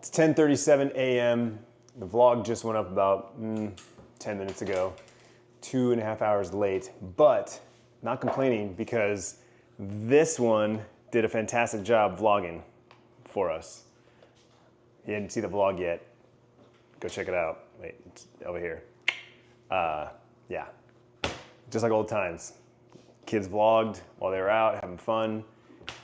It's 10:37 a.m. The vlog just went up about 10 minutes ago. 2.5 hours late, but not complaining because this one did a fantastic job vlogging for us. You didn't see the vlog yet. Go check it out. Wait, it's over here. Yeah, just like old times. Kids vlogged while they were out having fun.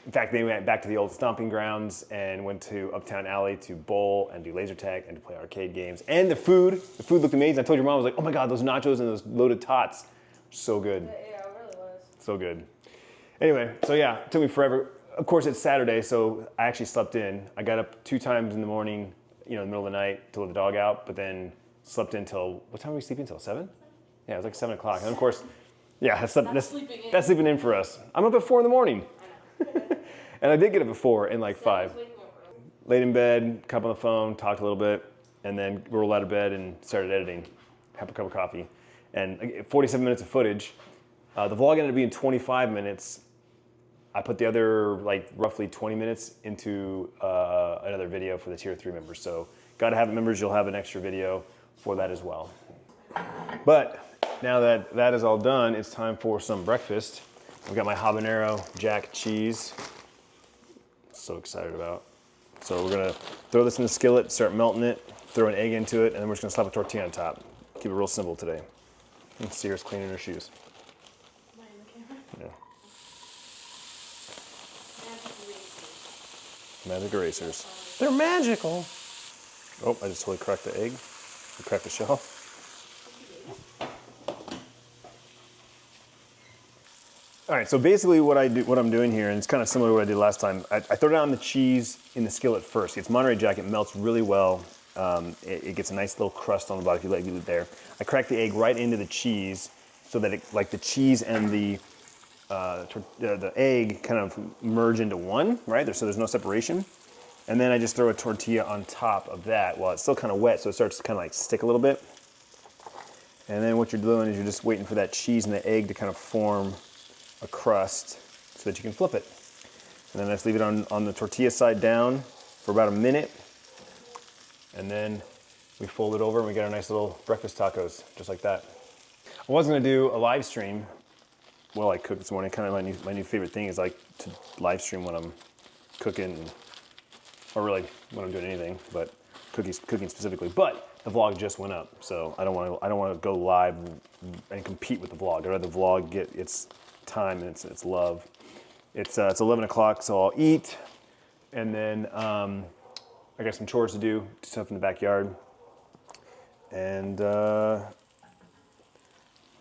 In fact, they went back to the old stomping grounds and went to Uptown Alley to bowl and do laser tag and to play arcade games. And the food looked amazing. I told your mom, I was like, oh my God, those nachos and those loaded tots, so good. Yeah, it really was. So good. Anyway, so yeah, it took me forever. Of course, it's Saturday, so I actually slept in. I got up 2 times in the morning, in the middle of the night to let the dog out, but then slept in till, what time were we sleeping till, 7? Yeah, it was like 7 o'clock. And of course, yeah, that's sleeping in for us. I'm up at 4 in the morning. And I did get up at 4 and like 5. Laid in bed, cup on the phone, talked a little bit, and then rolled out of bed and started editing. Have a cup of coffee. And 47 minutes of footage. The vlog ended up being 25 minutes. I put the other roughly 20 minutes into another video for the Tier 3 members. So gotta have it members, you'll have an extra video for that as well. But now that that is all done, it's time for some breakfast. I've got my habanero jack cheese. So excited about. So we're gonna throw this in the skillet, start melting it, throw an egg into it, and then we're just gonna slap a tortilla on top. Keep it real simple today. And Sierra's cleaning her shoes. Am I in the camera? Yeah. Magic erasers. They're magical. Oh, I just totally cracked the egg. I cracked the shell. All right, so basically what I'm doing here, and it's kind of similar to what I did last time, I throw down the cheese in the skillet first. It's Monterey Jack, it melts really well. It gets a nice little crust on the bottom if you leave it there. I crack the egg right into the cheese so that the cheese and the egg kind of merge into one, right? So there's no separation. And then I just throw a tortilla on top of that while it's still kind of wet, so it starts to kind of stick a little bit. And then what you're doing is you're just waiting for that cheese and the egg to kind of form a crust so that you can flip it. And then I just leave it on the tortilla side down for about a minute. And then we fold it over and we get our nice little breakfast tacos, just like that. I was gonna do a live stream while I cook this morning. Kind of my new favorite thing is like to live stream when I'm cooking, or really when I'm doing anything, but cooking specifically. But the vlog just went up, so I don't want to go live and compete with the vlog. I'd rather the vlog get its time and its love. It's 11 o'clock, so I'll eat, and then I got some chores to do stuff in the backyard, and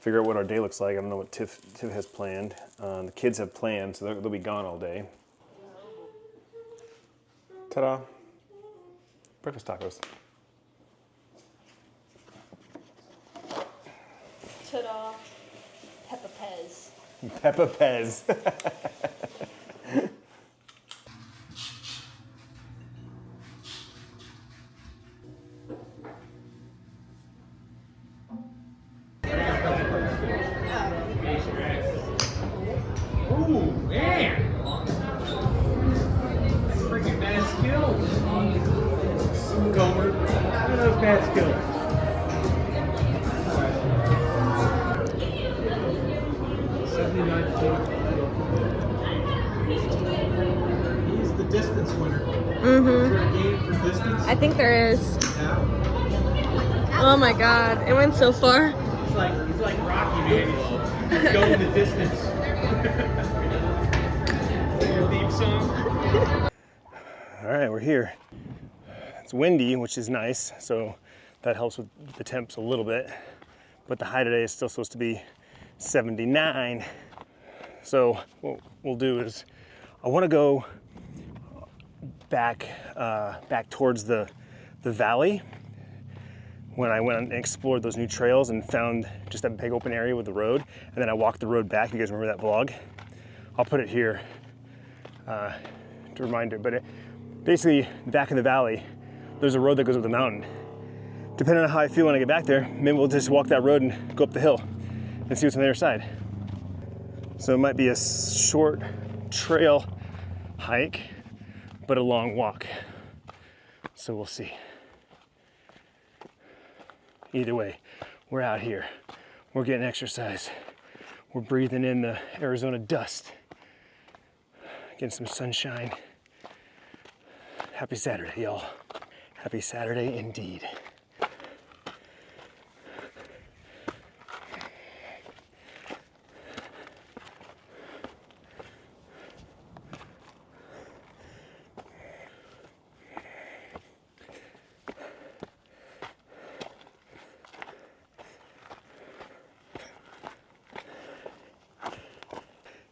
figure out what our day looks like. I don't know what Tiff has planned. The kids have plans, so they'll be gone all day. Ta-da! Breakfast tacos. Ta-da! Peppa Pez. Peppa Pez. Ooh, man! That's freaking bad skills. Gomer, look at those bad skills. He's the distance winner. Is there a game for distance? I think there is. Yeah. Oh my God, it went so far. He's like Rocky Manual. Going the distance. Your theme song. All right, we're here. It's windy, which is nice, so that helps with the temps a little bit. But the high today is still supposed to be 79. So what we'll do is, I want to go back towards the valley. When I went and explored those new trails and found just that big open area with the road, and then I walked the road back. You guys remember that vlog? I'll put it here to remind it. But basically, back in the valley, there's a road that goes up the mountain. Depending on how I feel when I get back there, maybe we'll just walk that road and go up the hill and see what's on the other side. So it might be a short trail hike, but a long walk. So we'll see. Either way, we're out here. We're getting exercise. We're breathing in the Arizona dust. Getting some sunshine. Happy Saturday, y'all. Happy Saturday indeed.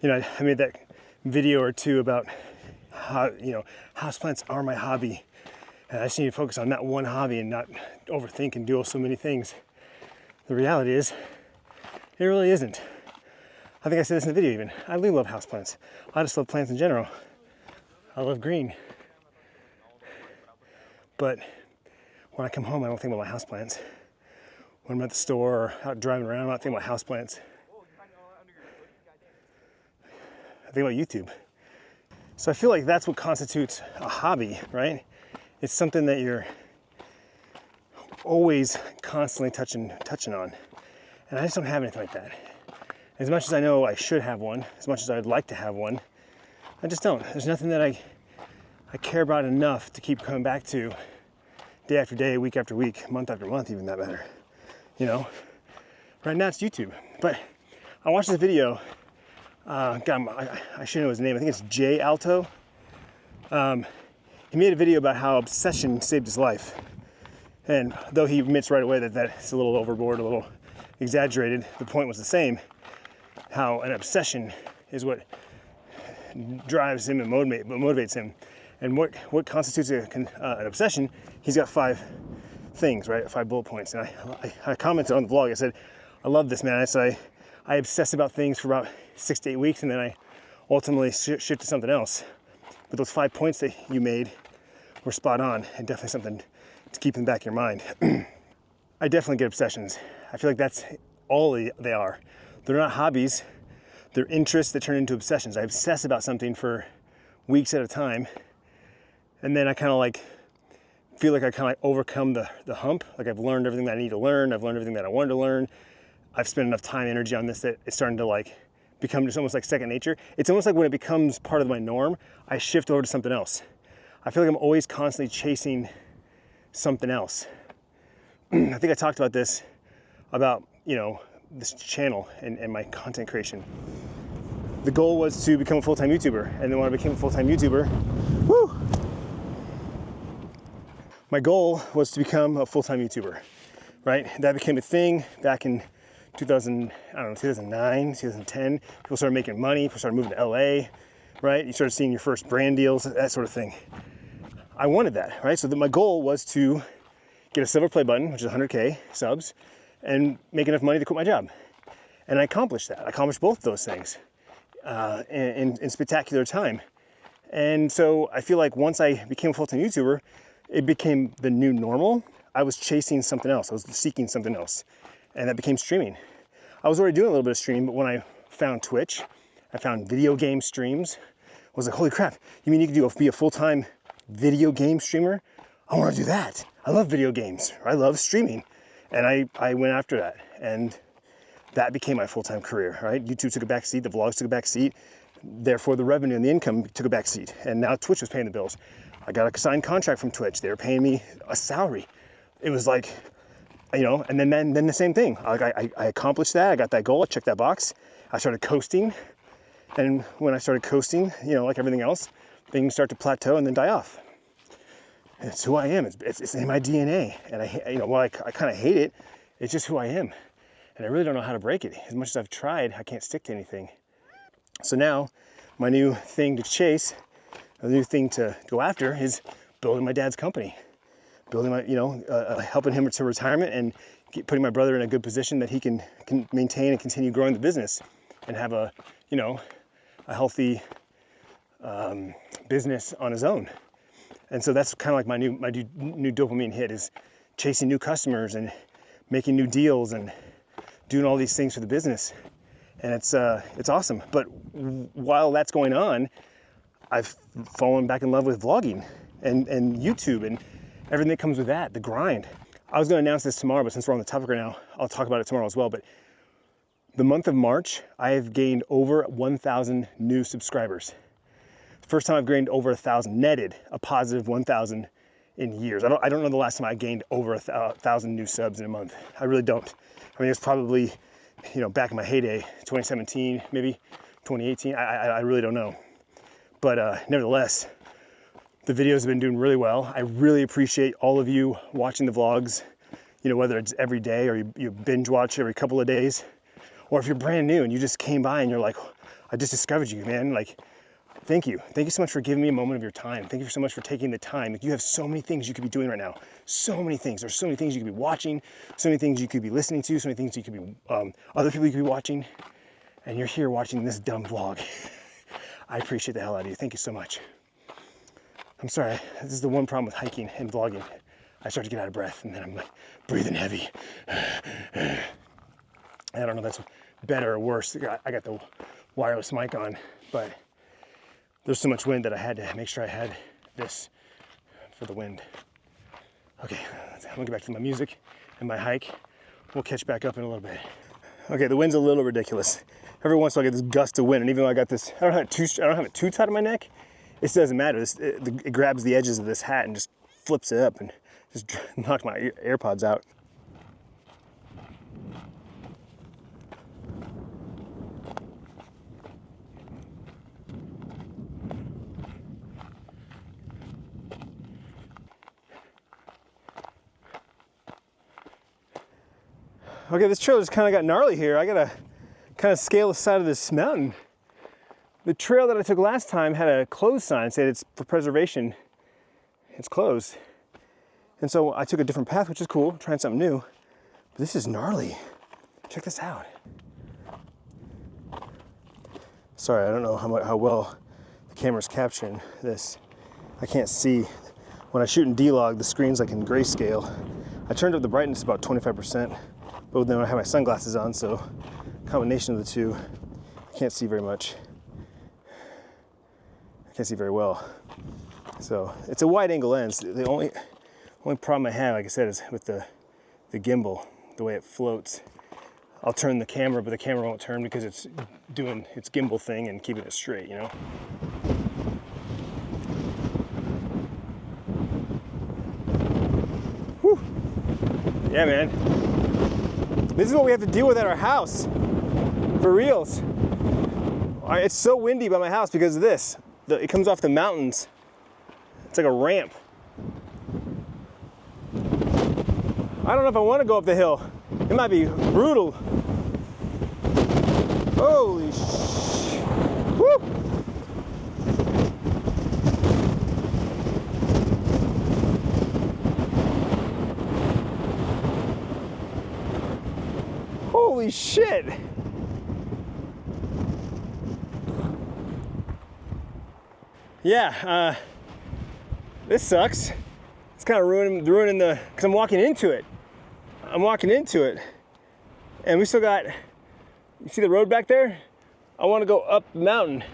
You know, I made that video or two about how, you know, houseplants are my hobby. And I just need to focus on that one hobby and not overthink and do so many things. The reality is, it really isn't. I think I said this in the video even. I really love houseplants. I just love plants in general. I love green. But when I come home, I don't think about my houseplants. When I'm at the store or out driving around, I'm not thinking about houseplants. I think about YouTube. So I feel like that's what constitutes a hobby, right? It's something that you're always constantly touching on. And I just don't have anything like that. As much as I know I should have one, as much as I'd like to have one, I just don't. There's nothing that I care about enough to keep coming back to day after day, week after week, month after month, even that matter. You know? Right now it's YouTube. But I watched this video. God, I should know his name. I think it's Jay Alto. He made a video about how obsession saved his life. And though he admits right away that that's a little overboard, a little exaggerated, the point was the same. How an obsession is what drives him and motivates him. And what constitutes an obsession, he's got 5 things, right? 5 bullet points. And I commented on the vlog, I said, I love this, man. I said, I obsess about things for about 6 to 8 weeks, and then I ultimately shift to something else. But those 5 points that you made were spot on, and definitely something to keep in the back of your mind. I definitely get obsessions. I feel like that's all they are. They're not hobbies. They're interests that turn into obsessions. I obsess about something for weeks at a time, and then I kind of like feel like I kind of like overcome the hump. Like I've learned everything that I need to learn. I've learned everything that I wanted to learn. I've spent enough time and energy on this that it's starting to like become just almost like second nature. It's almost like when it becomes part of my norm, I shift over to something else. I feel like I'm always constantly chasing something else. I think I talked about this, about, you know, this channel and my content creation. The goal was to become a full-time YouTuber. And then when I became a full-time YouTuber, my goal was to become a full-time YouTuber, right? That became a thing back in 2009, 2010, people started making money, people started moving to LA, right? You started seeing your first brand deals, that sort of thing. I wanted that, right? So my goal was to get a silver play button, which is 100K subs, and make enough money to quit my job. And I accomplished that. I accomplished both of those things in spectacular time. And so I feel like once I became a full-time YouTuber, it became the new normal. I was chasing something else. I was seeking something else. And that became streaming. I was already doing a little bit of streaming, but when I found Twitch, I found video game streams. I was like, holy crap, you mean you could be a full-time video game streamer? I want to do that. I love video games. I love streaming. And I went after that. And that became my full-time career, right? YouTube took a back seat, the vlogs took a back seat. Therefore, the revenue and the income took a back seat. And now Twitch was paying the bills. I got a signed contract from Twitch. They were paying me a salary. It was like, you know, and then the same thing. Like I accomplished that. I got that goal. I checked that box. I started coasting. And when I started coasting, you know, like everything else, things start to plateau and then die off. It's who I am. It's in my DNA. And I kind of hate it. It's just who I am. And I really don't know how to break it. As much as I've tried, I can't stick to anything. So now my new thing to chase, the new thing to go after is building my dad's company. Building my, helping him to retirement and putting my brother in a good position that he can maintain and continue growing the business and have a healthy business on his own. And so that's kind of like my new dopamine hit, is chasing new customers and making new deals and doing all these things for the business. And it's awesome. But while that's going on, I've fallen back in love with vlogging and YouTube everything that comes with that, the grind. I was gonna announce this tomorrow, but since we're on the topic right now, I'll talk about it tomorrow as well. But the month of March, I have gained over 1,000 new subscribers. First time I've gained over 1,000, netted a positive 1,000 in years. I don't know the last time I gained over 1,000 new subs in a month. I really don't. I mean, it's probably, you know, back in my heyday, 2017, maybe 2018. I really don't know. But nevertheless, the videos have been doing really well. I really appreciate all of you watching the vlogs, you know, whether it's every day or you binge watch every couple of days, or if you're brand new and you just came by and you're like, I just discovered you, man. Like, thank you. Thank you so much for giving me a moment of your time. Thank you so much for taking the time. Like, you have so many things you could be doing right now. So many things. There's so many things you could be watching, so many things you could be listening to, so many things you could be, other people you could be watching, and you're here watching this dumb vlog. I appreciate the hell out of you. Thank you so much. I'm sorry. This is the one problem with hiking and vlogging. I start to get out of breath, and then I'm like breathing heavy. I don't know if that's better or worse. I got the wireless mic on, but there's so much wind that I had to make sure I had this for the wind. Okay, I'm gonna get back to my music and my hike. We'll catch back up in a little bit. Okay, the wind's a little ridiculous. Every once in a while I get this gust of wind, and even though I got this, I don't have it too tight on my neck, it doesn't matter. It grabs the edges of this hat and just flips it up and just knocked my AirPods out. Okay, this trail just kind of got gnarly here. I gotta kind of scale the side of this mountain. The trail that I took last time had a closed sign, said it's for preservation. It's closed. And so I took a different path, which is cool, trying something new. But this is gnarly. Check this out. Sorry, I don't know how well the camera's capturing this. I can't see. When I shoot in D-Log, the screen's like in grayscale. I turned up the brightness about 25%. But then I have my sunglasses on, so combination of the two, I can't see very much. I can't see very well. So it's a wide angle lens. The only problem I have, like I said, is with the gimbal, the way it floats. I'll turn the camera, but the camera won't turn because it's doing its gimbal thing and keeping it straight, you know? Whew. Yeah, man. This is what we have to deal with at our house, for reals. It's so windy by my house because of this. It comes off the mountains. It's like a ramp. I don't know if I want to go up the hill. It might be brutal. Holy sh! Woo! Holy shit! Yeah, this sucks. It's kind of ruining the, because I'm walking into it. And we still got, you see the road back there? I want to go up the mountain.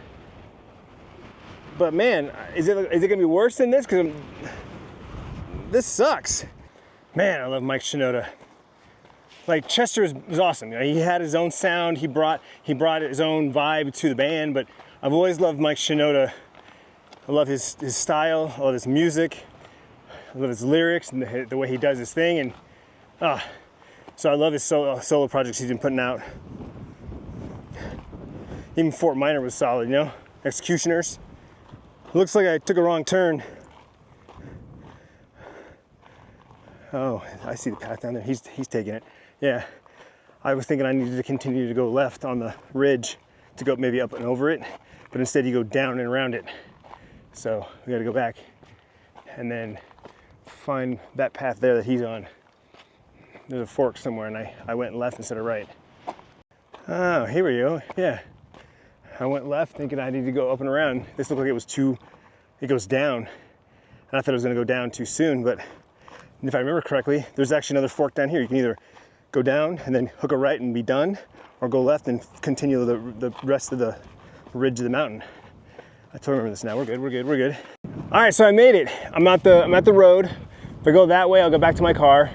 But man, is it gonna be worse than this? Because this sucks. Man, I love Mike Shinoda. Like, Chester was awesome. You know, he had his own sound. He brought his own vibe to the band. But I've always loved Mike Shinoda. I love his style. I love his music. I love his lyrics and the way he does his thing. And so I love his solo projects he's been putting out. Even Fort Minor was solid, you know. Executioners. Looks like I took a wrong turn. Oh, I see the path down there. He's taking it. Yeah, I was thinking I needed to continue to go left on the ridge to go maybe up and over it, but instead you go down and around it. So we got to go back and then find that path there that he's on. There's a fork somewhere, and I went left instead of right. Oh, here we go. Yeah, I went left thinking I needed to go up and around. This looked like it goes down, and I thought it was going to go down too soon, but if I remember correctly, there's actually another fork down here. You can either go down and then hook a right and be done, or go left and continue the rest of the ridge of the mountain. I totally remember this now. We're good. All right, so I made it. I'm at the road. If I go that way, I'll go back to my car.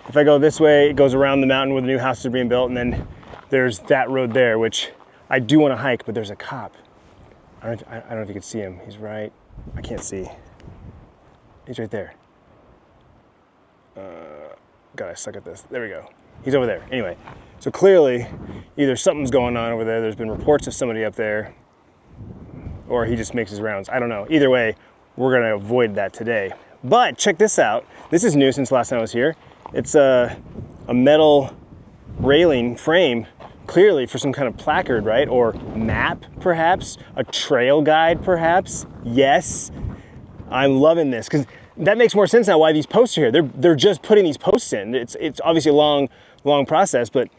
If I go this way, it goes around the mountain where the new houses are being built, and then there's that road there, which I do want to hike, but there's a cop. I don't know if you can see him. He's right, I can't see. He's right there. God, I suck at this. There we go. He's over there. Anyway, so clearly, either something's going on over there, there's been reports of somebody up there, or he just makes his rounds. I don't know. Either way, we're gonna avoid that today. But check this out. This is new since last time I was here. It's a metal railing frame, clearly for some kind of placard, right? Or map, perhaps? A trail guide, perhaps? Yes. I'm loving this, because that makes more sense now why these posts are here. They're just putting these posts in. It's obviously a long process, but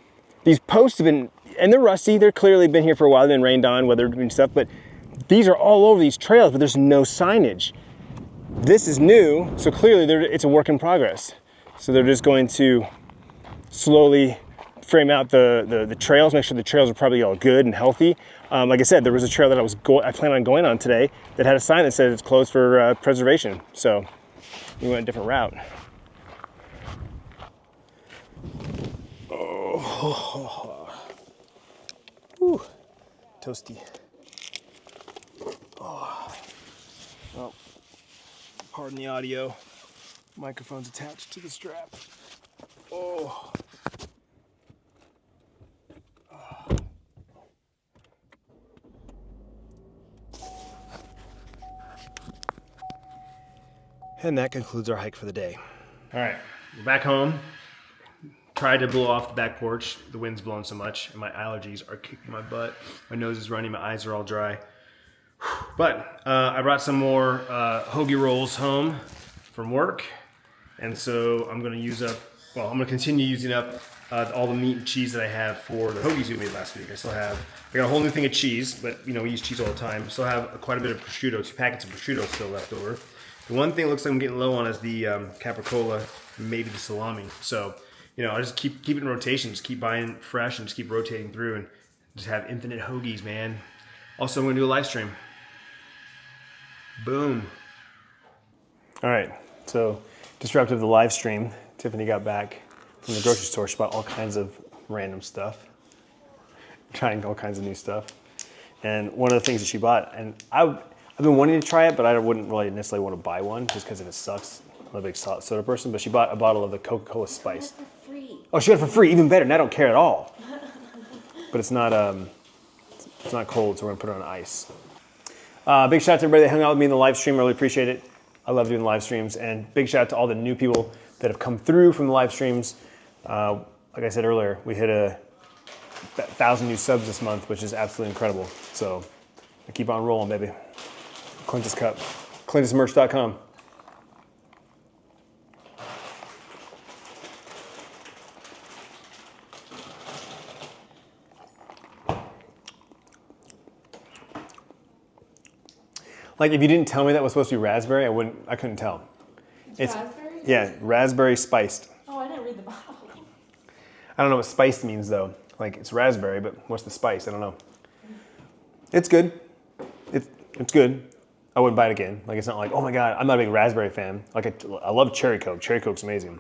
these posts have been, and they're rusty. They're clearly been here for a while. They've been rained on, weathered and stuff, but these are all over these trails, but there's no signage. This is new, so clearly it's a work in progress. So they're just going to slowly frame out the trails, make sure the trails are probably all good and healthy. Like I said, there was a trail that I plan on going on today that had a sign that said it's closed for preservation. So we went a different route. Oh, Whew. Toasty. Oh. Well, pardon the audio. Microphone's attached to the strap. Oh. And that concludes our hike for the day. All right, we're back home. Tried to blow off the back porch. The wind's blowing so much, and my allergies are kicking my butt. My nose is running, my eyes are all dry. But I brought some more hoagie rolls home from work, and so I'm gonna I'm gonna continue using up all the meat and cheese that I have for the hoagies we made last week. I got a whole new thing of cheese, but we use cheese all the time. Still have quite a bit of prosciutto, 2 packets of prosciutto still left over. The one thing it looks like I'm getting low on is the capicola, maybe the salami. So, I'll just keep it in rotation, just keep buying fresh and just keep rotating through and just have infinite hoagies, man. Also, I'm gonna do a live stream. Boom. All right, so just wrapped up the live stream. Tiffany got back from the grocery store. She bought all kinds of random stuff, trying all kinds of new stuff. And one of the things that she bought, and I've been wanting to try it, but I wouldn't really necessarily want to buy one just because it sucks. I'm not a big soda person, but she bought a bottle of the Coca-Cola Spice. For free. Oh, she got it for free, even better, and I don't care at all. But it's not cold, so we're gonna put it on ice. Big shout out to everybody that hung out with me in the live stream. I really appreciate it. I love doing live streams, and big shout out to all the new people that have come through from the live streams. Like I said earlier, we hit 1,000 new subs this month, which is absolutely incredible. So I keep on rolling, baby. Clintus Cup, clintusmerch.com. Like if you didn't tell me that was supposed to be raspberry, I couldn't tell. It's raspberry? Yeah, raspberry spiced. Oh, I didn't read the bottle. I don't know what spiced means though. Like it's raspberry, but what's the spice? I don't know. It's good. It's good. I wouldn't buy it again. Like it's not like, oh my God, I'm not a big raspberry fan. Like I love cherry Coke. Cherry Coke's amazing.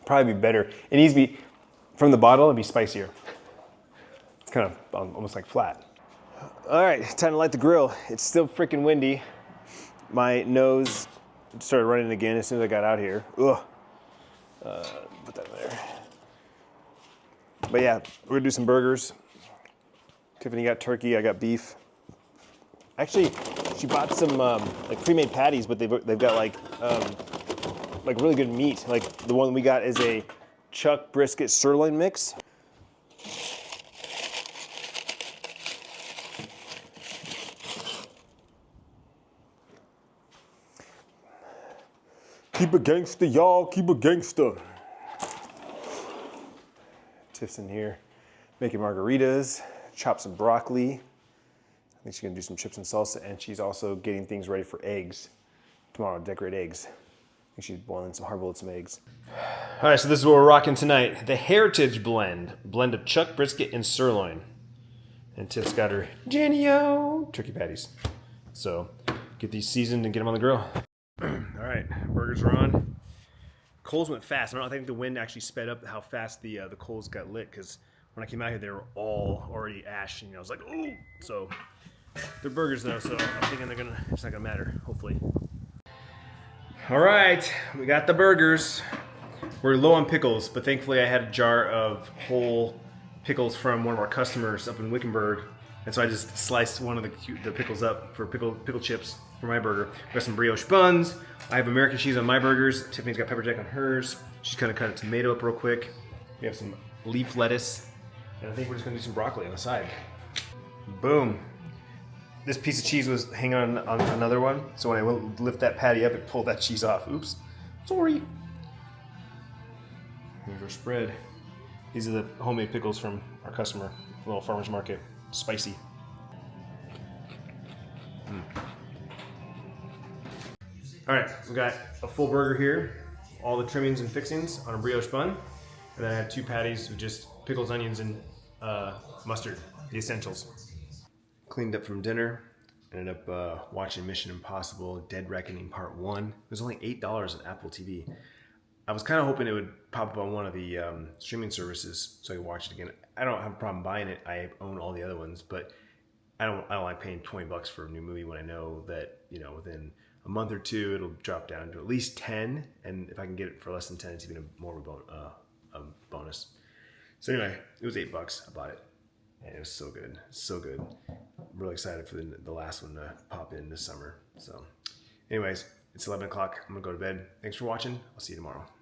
Probably be better. It needs to be, from the bottle, it'd be spicier. It's kind of almost like flat. All right, time to light the grill. It's still freaking windy. My nose started running again as soon as I got out here. Ugh. Put that in there. But yeah, we're gonna do some burgers. Tiffany got turkey, I got beef. Actually, she bought some like pre-made patties, but they've got like really good meat. Like the one we got is a chuck brisket sirloin mix. Keep it gangster, y'all. Keep it gangster. Tiff's in here making margaritas, chop some broccoli. I think she's gonna do some chips and salsa, and she's also getting things ready for eggs. Tomorrow, decorate eggs. I think she's boiling some hard-boiled some eggs. All right, so this is what we're rocking tonight. The Heritage blend of chuck brisket and sirloin. And Tiff's got her Jenny-O turkey patties. So get these seasoned and get them on the grill. All right, burgers are on. Coals went fast. I don't know, I think the wind actually sped up how fast the coals got lit, because when I came out here, they were all already ash, and I was like, ooh. So they're burgers though, so I'm thinking it's not gonna matter, hopefully. All right, we got the burgers. We're low on pickles, but thankfully I had a jar of whole pickles from one of our customers up in Wickenburg, and so I just sliced one of the pickles up for pickle chips for my burger. We got some brioche buns. I have American cheese on my burgers. Tiffany's got pepper jack on hers. She's gonna cut a tomato up real quick. We have some leaf lettuce, and I think we're just gonna do some broccoli on the side. Boom. This piece of cheese was hanging on another one, so when I went to lift that patty up, it pulled that cheese off. Oops, sorry. Here's our spread. These are the homemade pickles from our customer, little farmer's market. Spicy. All right, we got a full burger here, all the trimmings and fixings on a brioche bun, and then I have 2 patties with just pickles, onions, and mustard, the essentials. Cleaned up from dinner, ended up watching Mission Impossible Dead Reckoning Part 1. It was only $8 on Apple TV. I was kind of hoping it would pop up on one of the streaming services so I could watch it again. I don't have a problem buying it. I own all the other ones, but I don't like paying $20 for a new movie when I know that, you know, within a month or two it'll drop down to at least 10, and if I can get it for less than 10, it's even more of a bonus. So anyway, it was $8. I bought it, and it was so good, so good. I'm really excited for the last one to pop in this summer. So anyways, it's 11 o'clock. I'm gonna go to bed. Thanks for watching. I'll see you tomorrow.